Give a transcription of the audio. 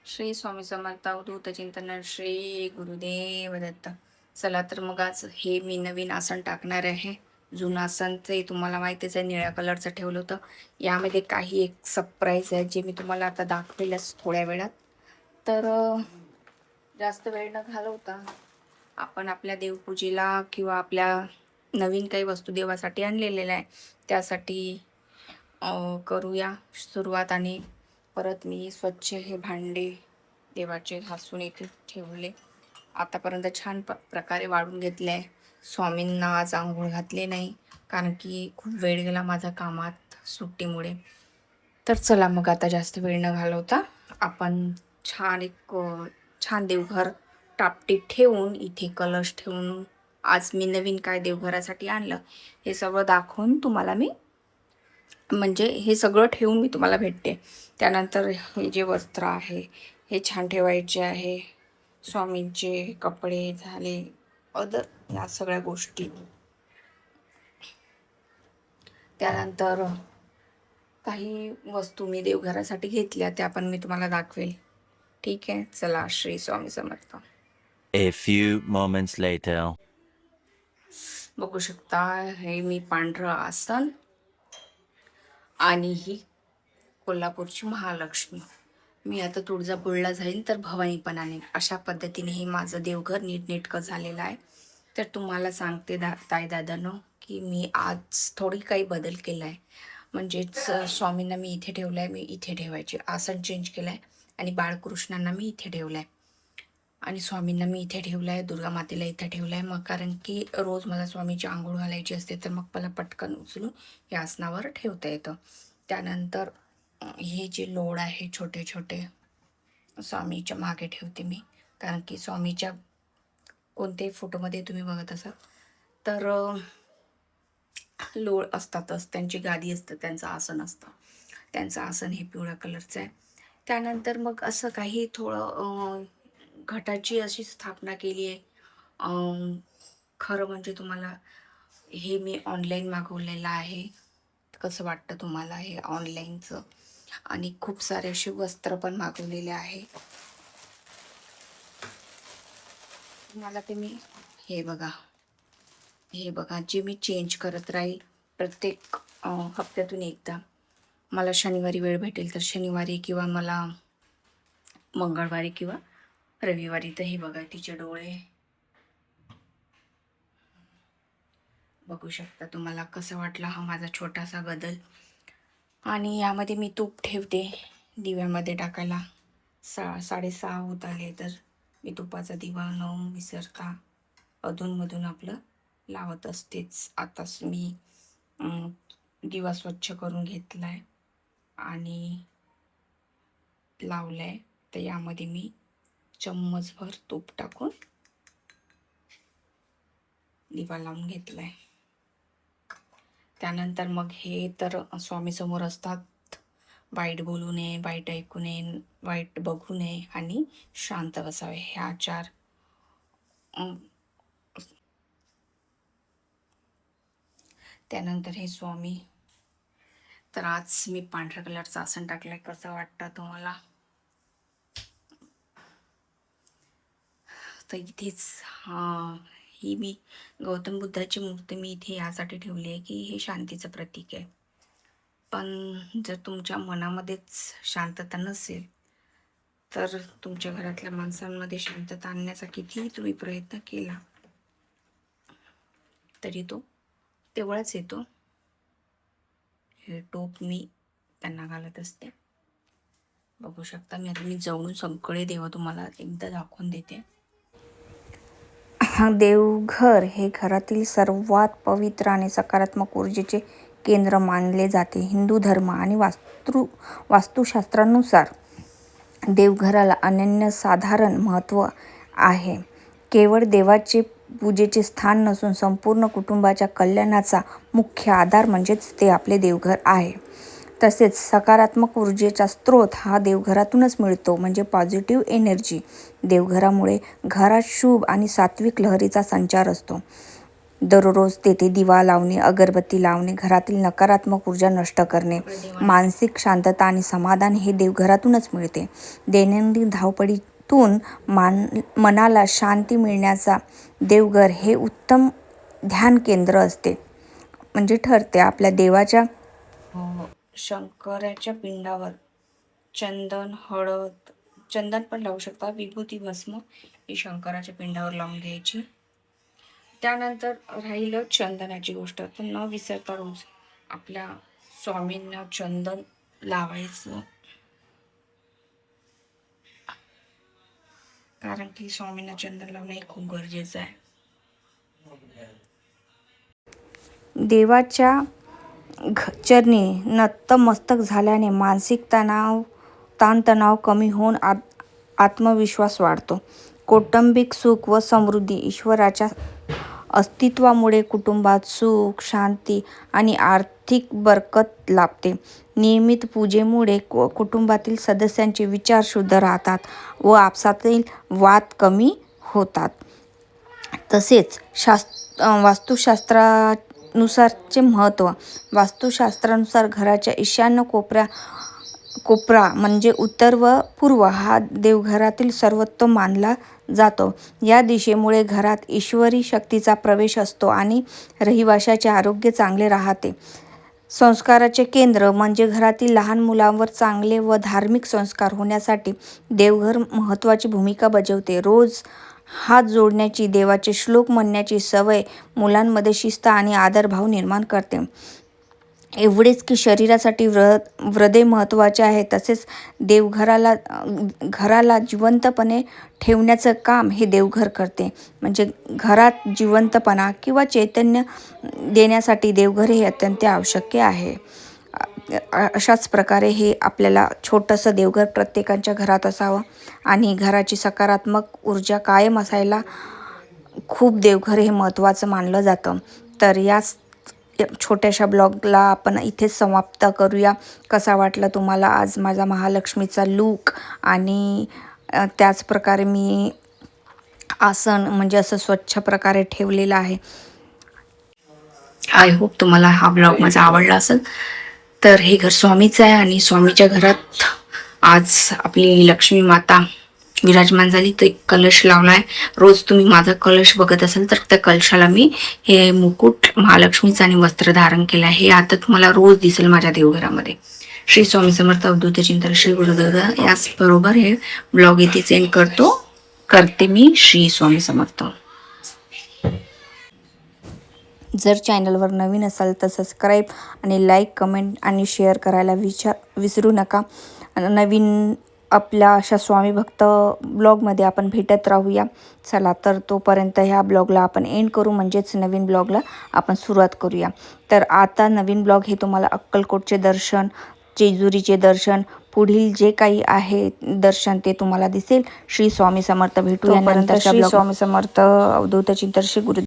श्री स्वामी समर्थ अवधूत चिंतन श्री गुरुदेव दत्त. चला तर मग आज हे मी नवीन आसन टाकणार आहे. जुनं आसन ते तुम्हाला माहितीच आहे, निळ्या कलरचं ठेवलं होतं. यामध्ये काही एक सरप्राईज आहे जे मी तुम्हाला आता दाखवेलच थोड्या वेळात. तर जास्त वेळ न घालवता आपण आपल्या देवपूजेला किंवा आपल्या नवीन काही वस्तू देवासाठी आणलेल्या आहे त्यासाठी करूया सुरुवात. आणि परत मी स्वच्छ हे भांडे देवाचे घासून इथे ठेवले. आतापर्यंत छान प्रकारे वाढून घेतले आहे. स्वामींना आज आंघोळ घातले नाही कारण की खूप वेळ गेला माझा कामात सुट्टीमुळे. तर चला मग आता जास्त वेळ न घालवता आपण छान देवघर टापटीप ठेवून इथे कलश ठेवून आज मी नवीन काय देवघरासाठी आणलं हे सगळं दाखवून तुम्हाला मी म्हणजे हे सगळं ठेवून मी तुम्हाला भेटते. त्यानंतर हे जे वस्त्र आहे हे छान ठेवायचे आहे. स्वामींचे कपडे झाले, अदर या सगळ्या गोष्टी. त्यानंतर काही वस्तू मी देवघरासाठी घेतल्या त्या पण मी तुम्हाला दाखवेल. ठीक आहे, चला Shri Swami Samarth. A few moments later. बघू शकता हे मी पांढरं आसन आणि ही कोल्हापूरची महालक्ष्मी. मी आता तुळजापूरला जाईन तर भवानी पण आणेन. अशा पद्धतीने हे माझं देवघर नीटनेटकं झालेलं आहे. तर तुम्हाला सांगते ताई दादांनो की मी आज थोडी काही बदल केला आहे. म्हणजेच स्वामींना मी इथे ठेवलं आहे, मी इथे ठेवायचे आसन चेंज केलं आहे. आणि बाळकृष्णांना मी इथे ठेवलं आहे आणि स्वामींना मी इथे ठेवलं आहे. दुर्गा मातेला इथे ठेवलं आहे. मग कारण की रोज मला स्वामीची आंघोळ घालायची असते तर मग मला पटकन उचलून या आसनावर ठेवता येतं. त्यानंतर हे जे लोड आहे छोटे छोटे स्वामीच्या मागे ठेवते मी. कारण की स्वामीच्या कोणत्याही फोटोमध्ये तुम्ही बघत असाल तर लोड असतातच, त्यांची गादी असतं, त्यांचं आसन असतं. त्यांचं आसन हे पिवळ्या कलरचं आहे. त्यानंतर मग असं काही थोडं घटाची अशी स्थापना केली आहे. खरं म्हणजे तुम्हाला हे मी ऑनलाईन मागवलेलं आहे. कसं वाटतं तुम्हाला हे ऑनलाईनचं? आणि खूप सारे असे वस्त्र पण मागवलेले आहे. तुम्हाला ते मी हे बघा जे मी चेंज करत राहील प्रत्येक हप्त्यातून एकदा. मला शनिवारी वेळ भेटेल तर शनिवारी किंवा मला मंगळवारी किंवा रविवारी. तर हे बघा तिचे डोळे बघू शकता. तुम्हाला कसं वाटलं हा माझा छोटासा बदल? आणि यामध्ये मी तूप ठेवते दिव्यामध्ये टाकायला. 6:30 होत आले तर मी तुपाचा दिवा न विसरता अधूनमधून आपलं लावत असतेच. आताच मी दिवा स्वच्छ करून घेतला आहे आणि लावला आहे. तर यामध्ये मी चम्मचभर तूप टाकून दिवा लावून घेतला आहे. त्यानंतर मग हे तर स्वामीसमोर असतात. वाईट बोलू नये, वाईट ऐकू नये, वाईट बघू नये आणि शांत बसावे, ह्या 4. त्यानंतर हे स्वामी. तर आज मी पांढऱ्या कलरचं आसन टाकलंय. कसं वाटतं तुम्हाला? तर इथेच ही मी गौतम बुद्धाची मूर्ती मी इथे यासाठी ठेवली आहे की हे शांतीचं प्रतीक आहे. पण जर तुमच्या मनामध्येच शांतता नसेल तर तुमच्या घरातल्या माणसांमध्ये शांतता आणण्याचा कितीही तुम्ही प्रयत्न केला तरी तो तेवढाच येतो. हे टोप मी त्यांना घालत असते. बघू शकता मी आता जवळून सगळे देव तुम्हाला एकदा दाखवून देते. देवघर हे घरातील सर्वात पवित्र आणि सकारात्मक ऊर्जेचे केंद्र मानले जाते. हिंदू धर्म आणि वास्तुशास्त्रानुसार देवघराला अनन्यसाधारण महत्त्व आहे. केवळ देवाचे पूजेचे स्थान नसून संपूर्ण कुटुंबाच्या कल्याणाचा मुख्य आधार म्हणजेच ते आपले देवघर आहे. तसेच सकारात्मक ऊर्जेचा स्रोत हा देवघरातूनच मिळतो, म्हणजे पॉझिटिव्ह एनर्जी. देवघरामुळे घरात शुभ आणि सात्विक लहरीचा संचार असतो. दररोज तेथे दिवा लावणे, अगरबत्ती लावणे, घरातील नकारात्मक ऊर्जा नष्ट करणे, मानसिक शांतता आणि समाधान हे देवघरातूनच मिळते. दैनंदिन धावपळीतून मनाला शांती मिळण्याचा देवघर हे उत्तम ध्यान केंद्र असते. म्हणजे ठरते. आपल्या देवाच्या शंकराच्या पिंडावर चंदन, हळद, चंदन पण लावू शकता, विभूती, भस्म ही शंकराच्या पिंडावर लावून घ्यायची. त्यानंतर राहिलं चंदनाची गोष्ट, तर न विसरता रोज आपल्या स्वामींना चंदन लावायचं, कारण की स्वामींना चंदन लावणं हे खूप गरजेचं आहे. देवाच्या चरणी नतमस्तक झाल्याने मानसिक ताणतणाव कमी होऊन आत्मविश्वास वाढतो. कौटुंबिक सुख व समृद्धी. ईश्वराच्या अस्तित्वामुळे कुटुंबात सुख, शांती आणि आर्थिक बरकत लाभते. नियमित पूजेमुळे कुटुंबातील सदस्यांचे विचार शुद्ध राहतात व आपसातील वाद कमी होतात. तसेच वास्तुशास्त्रानुसारचे महत्त्व. वास्तुशास्त्रानुसार घराच्या ईशान्य कोपरा म्हणजे उत्तर व पूर्व हा देवघरातील सर्वोत्तम मानला जातो. या दिशेमुळे घरात ईश्वरी शक्तीचा प्रवेश असतो आणि रहिवाशाचे आरोग्य चांगले राहते. संस्काराचे केंद्र म्हणजे घरातील लहान मुलांवर चांगले व धार्मिक संस्कार होण्यासाठी देवघर महत्त्वाची भूमिका बजावते. रोज हात जोडण्याची, देवाचे श्लोक म्हणण्याची सवय मुलांमध्ये शिस्त आणि आदरभाव निर्माण करते. एवढेच की शरीरासाठी व्रते महत्त्वाचे आहे. तसेच घराला जिवंतपणे ठेवण्याचं काम हे देवघर करते. म्हणजे घरात जिवंतपणा किंवा चैतन्य देण्यासाठी देवघर हे अत्यंत आवश्यक आहे. अशाच प्रकारे हे आपल्याला छोटंसं देवघर प्रत्येकाच्या घरात असावं आणि घराची सकारात्मक ऊर्जा कायम असायला खूप देवघर हे महत्त्वाचं मानलं जातं. तर याच छोट्याशा ब्लॉगला आपण इथेच समाप्त करूया. कसा वाटला तुम्हाला आज माझा महालक्ष्मीचा लूक? आणि त्याच प्रकारे मी आसन म्हणजे असं स्वच्छ प्रकारे ठेवलेलं आहे. आय होप तुम्हाला हा ब्लॉग माझा आवडला असेल. तर हे घर स्वामीचं आहे आणि स्वामीच्या घरात आज आपली लक्ष्मी माता विराजमान झाली. तर एक कलश लावला आहे. रोज तुम्ही माझा कलश बघत असाल तर त्या कलशाला मी हे मुकुट महालक्ष्मीचं आणि वस्त्र धारण केलं आहे. हे आता तुम्हाला रोज दिसेल माझ्या देवघरामध्ये. श्री स्वामी समर्थ अवधूत चिंतन श्री गुरुदेव. याचबरोबर हे ब्लॉग इथेच एंड करते मी. श्री स्वामी समर्थ. जर चॅनलवर नवीन असाल तर सबस्क्राईब आणि लाईक, कमेंट आणि शेअर करायला विसरू नका. नवीन आपल्या अशा स्वामी भक्त ब्लॉगमध्ये आपण भेटत राहूया. चला तर तोपर्यंत ह्या ब्लॉगला आपण एंड करू, म्हणजेच नवीन ब्लॉगला आपण सुरुवात करूया. तर आता नवीन ब्लॉग हे तुम्हाला अक्कलकोटचे दर्शन, जेजुरीचे दर्शन, पुढील जे काही आहे दर्शन ते तुम्हाला दिसेल. श्री स्वामी समर्थ. भेटूया नंतरच्या ब्लॉग. श्री स्वामी समर्थ. अवधूत चिंतन श्री गुरु.